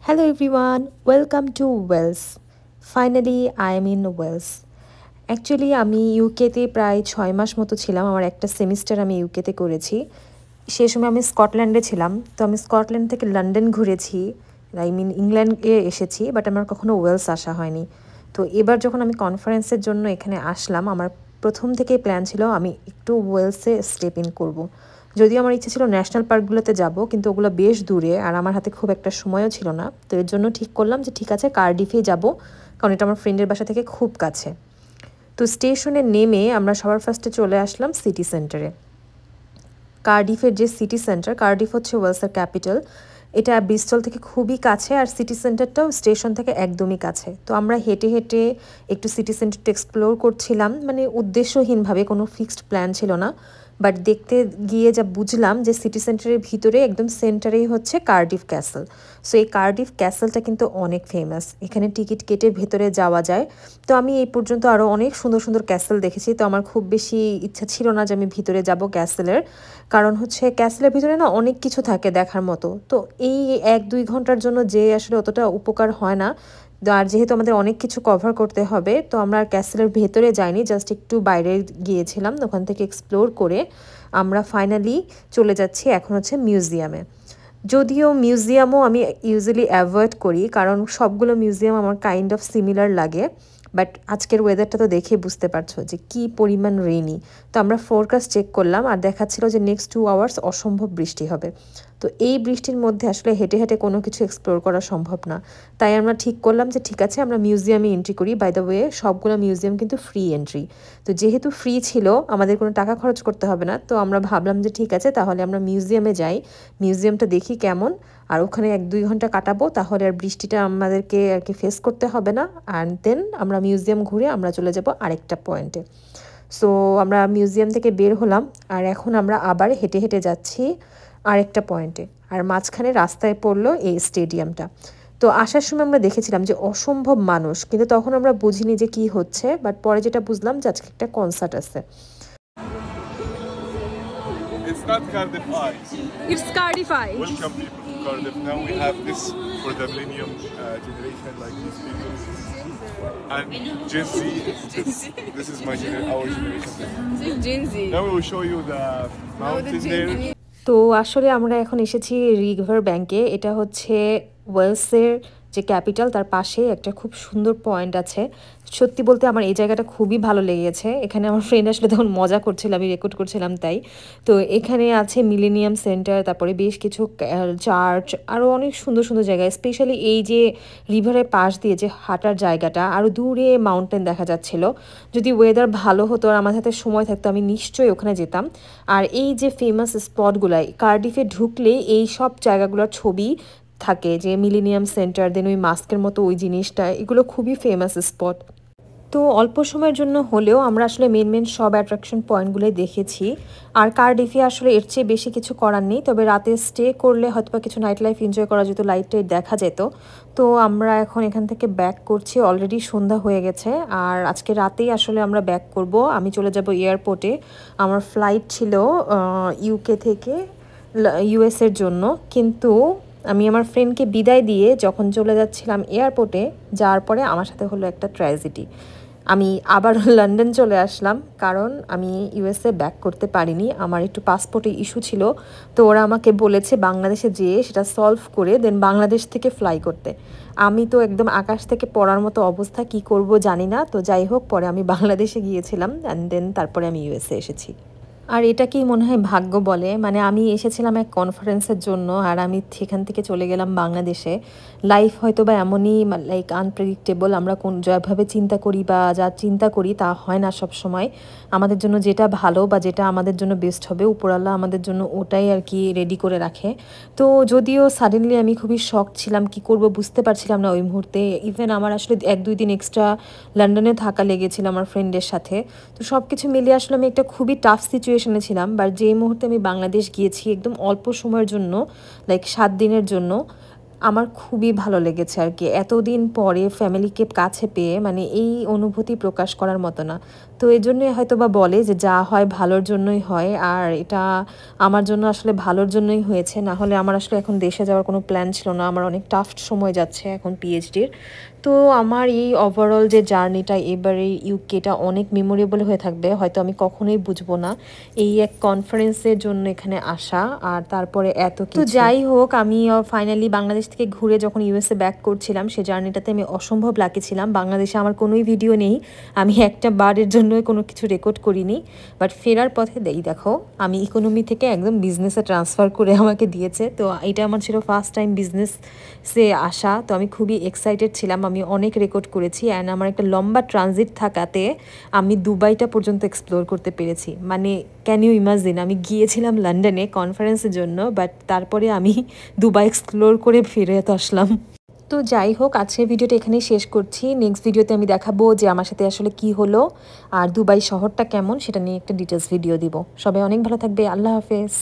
Hello everyone, welcome to Wales. Finally, I am in Wales. Actually আমি ইউকেতে প্রায় 6 মাস মতো ছিলাম। আমার একটা সেমিস্টার আমি ইউকেতে করেছি। সেই সময় আমি স্কটল্যান্ডে ছিলাম। তো আমি স্কটল্যান্ড থেকে লন্ডন ঘুরেছি, ইংল্যান্ডে এসেছি, বাট আমার কখনো ওয়েলস আসা হয়নি। তো এবার যখন আমি কনফারেন্সের জন্য এখানে আসলাম, আমার প্রথম থেকেই প্ল্যান ছিল আমি একটু ওয়েলসে স্টেপ ইন করব। যদিও আমার ইচ্ছে ছিল ন্যাশনাল পার্কগুলোতে যাব, কিন্তু ওগুলো বেশ দূরে আর আমার হাতে খুব একটা সময়ও ছিল না। তো এর জন্য ঠিক করলাম যে ঠিক আছে, কার্ডিফেই যাব, কারণ এটা আমার ফ্রেন্ডের বাসা থেকে খুব কাছে। তো স্টেশনে নেমে আমরা সবার ফার্স্টে চলে আসলাম সিটি সেন্টারে। কার্ডিফের যে সিটি সেন্টার, কার্ডিফ হচ্ছে ওয়েলসের ক্যাপিটাল। এটা ব্রিস্টল থেকে খুবই কাছে, আর সিটি সেন্টারটাও স্টেশন থেকে একদমই কাছে। তো আমরা হেঁটে হেঁটে একটু সিটি সেন্টারটা এক্সপ্লোর করছিলাম, মানে উদ্দেশ্যহীনভাবে, কোনো ফিক্সড প্ল্যান ছিল না। বাট দেখতে গিয়ে যা বুঝলাম যে সিটি সেন্টারের ভিতরে একদম সেন্টারেই হচ্ছে কার্ডিফ ক্যাসেল। সো এই কার্ডিফ ক্যাসেলটা কিন্তু অনেক ফেমাস, এখানে টিকিট কেটে ভেতরে যাওয়া যায়। তো আমি এই পর্যন্ত আরও অনেক সুন্দর সুন্দর ক্যাসেল দেখেছি, তো আমার খুব বেশি ইচ্ছা ছিল না যে আমি ভিতরে যাব ক্যাসেলের, কারণ হচ্ছে ক্যাসেলের ভিতরে না অনেক কিছু থাকে দেখার মতো। তো এই 1-2 ঘন্টার জন্য যে আসলে অতটা উপকার হয় না। আর যেহেতু আমাদের অনেক কিছু কভার করতে হবে, তো আমরা ক্যাসেলের ভেতরে যাইনি, জাস্ট একটু বাইরে গিয়েছিলাম। ওখান থেকে এক্সপ্লোর করে আমরা ফাইনালি চলে যাচ্ছি এখন হচ্ছে মিউজিয়ামে। যদিও মিউজিয়ামও আমি ইউজুয়ালি অ্যাভয়েড করি, কারণ সবগুলো মিউজিয়াম আমার কাইন্ড অফ সিমিলার লাগে। বাট আজকের ওয়েদারটা তো দেখে বুঝতে পারছো যে কি পরিমাণ রেইনি। তো আমরা ফোরকাস্ট চেক করলাম আর দেখাচ্ছিল যে নেক্সট 2 আওয়ার্স অসম্ভব বৃষ্টি হবে। তো এই বৃষ্টির মধ্যে আসলে হেঁটে হেঁটে কোনো কিছু এক্সপ্লোর করা সম্ভব না। তাই আমরা ঠিক করলাম যে ঠিক আছে, আমরা মিউজিয়ামে এন্ট্রি করি। বাই দ্য ওয়ে, সবগুলো মিউজিয়াম কিন্তু ফ্রি এন্ট্রি। তো যেহেতু ফ্রি ছিল, আমাদের কোনো টাকা খরচ করতে হবে না। তো আমরা ভাবলাম যে ঠিক আছে, তাহলে আমরা মিউজিয়ামে যাই, মিউজিয়ামটা দেখি কেমন, আর ওখানে 1-2 ঘন্টা কাটাবো, তাহলে আর বৃষ্টিটা আমাদেরকে আর কি ফেস করতে হবে না। অ্যান্ড দেন আমরা মিউজিয়াম ঘুরে আমরা চলে যাব আরেকটা পয়েন্টে। সো আমরা মিউজিয়াম থেকে বের হলাম, আর এখন আমরা আবার হেঁটে হেঁটে যাচ্ছি আরেকটা পয়েন্টে। আর মাঝখানে রাস্তায় পড়লো এই স্টেডিয়ামটা। তো আসার সময় আমরা দেখেছিলাম যে অসম্ভব মানুষ, কিন্তু তখন আমরা বুঝিনি যে কি হচ্ছে। বাট পরে যেটা বুঝলাম যে আজকে একটা কনসার্ট আছে। It's not Cardiff Eye. It's Cardiff Eye. Welcome people to Cardiff. Now we have this for the millennium generation, like these people. And Gen Z. This is my our generation. Gen Z. Now we will show you the mountain there. তো আসলে আমরা এখন এসেছি river ব্যাঙ্কে। এটা হচ্ছে ওয়েলসের যে ক্যাপিটাল, তার পাশে একটা খুব সুন্দর পয়েন্ট আছে। সত্যি বলতে আমার এই জায়গাটা খুবই ভালো লেগেছে। এখানে আমার ফ্রেন্ড আসলে তখন মজা করছিল, আমি রেকর্ড করছিলাম তাই। তো এখানে আছে মিলেনিয়াম সেন্টার, তারপরে বেশ কিছু চার্চ, আরও অনেক সুন্দর সুন্দর জায়গা। স্পেশালি এই যে রিভারের পাশ দিয়ে যে হাঁটার জায়গাটা, আরও দূরে মাউন্টেন দেখা যাচ্ছিল। যদি ওয়েদার ভালো হতো আর আমার হাতে সময় থাকতো, আমি নিশ্চয়ই ওখানে যেতাম। আর এই যে ফেমাস স্পটগুলাই, কার্ডিফে ঢুকলে এই সব জায়গাগুলোর ছবি থাকে, যে মিলেনিয়াম সেন্টার, দেন ওই মাস্কের মতো ওই জিনিসটা, এগুলো খুবই ফেমাস স্পট। তো অল্প সময়ের জন্য হলেও আমরা আসলে মেন সব অ্যাট্রাকশন পয়েন্টগুলোই দেখেছি। আর কার্ডিফে আসলে এর চেয়ে বেশি কিছু করার নেই, তবে রাতে স্টে করলে হয়তো বা কিছু নাইট লাইফ এনজয় করা যেত, লাইট টাইট দেখা যেত। তো আমরা এখন এখান থেকে ব্যাক করছি, অলরেডি সন্ধ্যা হয়ে গেছে। আর আজকে রাতেই আসলে আমরা ব্যাক করব, আমি চলে যাব এয়ারপোর্টে। আমার ফ্লাইট ছিল ইউকে থেকে ইউএসের জন্য, কিন্তু আমি আমার ফ্রেন্ডকে বিদায় দিয়ে যখন চলে যাচ্ছিলাম এয়ারপোর্টে, যাওয়ার পরে আমার সাথে হলো একটা ট্র্যাজেডি। আমি আবার লন্ডন চলে আসলাম, কারণ আমি ইউএসএ ব্যাক করতে পারিনি, আমার একটু পাসপোর্টে ইস্যু ছিল। তো ওরা আমাকে বলেছে বাংলাদেশে যেয়ে সেটা সলভ করে দেন বাংলাদেশ থেকে ফ্লাই করতে। আমি তো একদম আকাশ থেকে পড়ার মতো অবস্থা, কি করব জানি না। তো যাই হোক, পরে আমি বাংলাদেশে গিয়েছিলাম, অ্যান্ড দেন তারপরে আমি ইউএসএ এসেছি। আর এটাকেই মনে হয় ভাগ্য বলে, মানে আমি এসেছিলাম এক কনফারেন্সের জন্য, আর আমি সেখান থেকে চলে গেলাম বাংলাদেশে। লাইফ হয়তো বা এমনই, লাইক আনপ্রেডিক্টেবল। আমরা কোন যেভাবে চিন্তা করি বা যা চিন্তা করি তা হয় না সব সময়। আমাদের জন্য যেটা ভালো বা যেটা আমাদের জন্য বেস্ট হবে, উপরওয়ালা আমাদের জন্য ওটাই আর কি রেডি করে রাখে। তো যদিও সাডেনলি আমি খুবই শক ছিলাম, কি করব বুঝতে পারছিলাম না ওই মুহূর্তে। ইভেন আমার আসলে 1-2 দিন এক্সট্রা লন্ডনে থাকা লেগেছিল আমার ফ্রেন্ডের সাথে। তো সব কিছু মিলিয়ে আসলে আমি একটা খুবই টাফ সিচুয়েশনে ছিলাম। বাট যে মুহূর্তে আমি বাংলাদেশ গিয়েছি একদম অল্প সময়ের জন্য, লাইক 7 দিনের জন্য, আমার খুবই ভালো লেগেছে আর কি। এতদিন পরে ফ্যামিলিকে কাছে পেয়ে, মানে এই অনুভূতি প্রকাশ করার মতো না। তো এই জন্যই হয়তো বা বলে যে যা হয় ভালোর জন্যই হয়, আর এটা আমার জন্য আসলে ভালোর জন্যই হয়েছে। না হলে আমার আসলে এখন দেশে যাওয়ার কোনো প্ল্যান ছিল না, আমার অনেক টাফ সময় যাচ্ছে এখন পিএইচডির। তো আমার এই ওভারঅল যে জার্নিটা এবারে ইউকেটা অনেক মেমোরেবল হয়ে থাকবে, হয়তো আমি কখনোই বুঝবো না এই এক কনফারেন্সের জন্য এখানে আসা, আর তারপরে এত কিছু। তো যাই হোক, আমি ফাইনালি বাংলাদেশ থেকে ঘুরে যখন ইউএসএ ব্যাক করছিলাম, সে জার্নিটাতে আমি অসম্ভব লাকি ছিলাম। বাংলাদেশে আমার কোনোই ভিডিও নেই, আমি একটা বারের জন্যই কোনো কিছু রেকর্ড করিনি, বাট ফেরার পথে দেখো আমি ইকোনমি থেকে একদম বিজনেসে ট্রান্সফার করে আমাকে দিয়েছে। তো এটা আমার ছিল ফার্স্ট টাইম বিজনেসে আসা, তো আমি খুবই এক্সাইটেড ছিলাম। আমি অনেক রেকর্ড করেছি, অ্যান্ড আমার একটা লম্বা ট্রানজিট থাকাতে আমি দুবাইটা পর্যন্ত এক্সপ্লোর করতে পেরেছি। মানে ক্যান ইউ ইমাজিন, আমি গিয়েছিলাম লন্ডনে কনফারেন্সের জন্য, বাট তারপরে আমি দুবাই এক্সপ্লোর করে ফিরে তো আসলাম। তো যাই হোক, আজকের ভিডিওটা এখানেই শেষ করছি। নেক্সট ভিডিওতে আমি দেখাবো যে আমার সাথে আসলে কি হলো আর দুবাই শহরটা কেমন, সেটা নিয়ে একটা ডিটেলস ভিডিও দিব। সবাই অনেক ভালো থাকবে। আল্লাহ হাফেজ।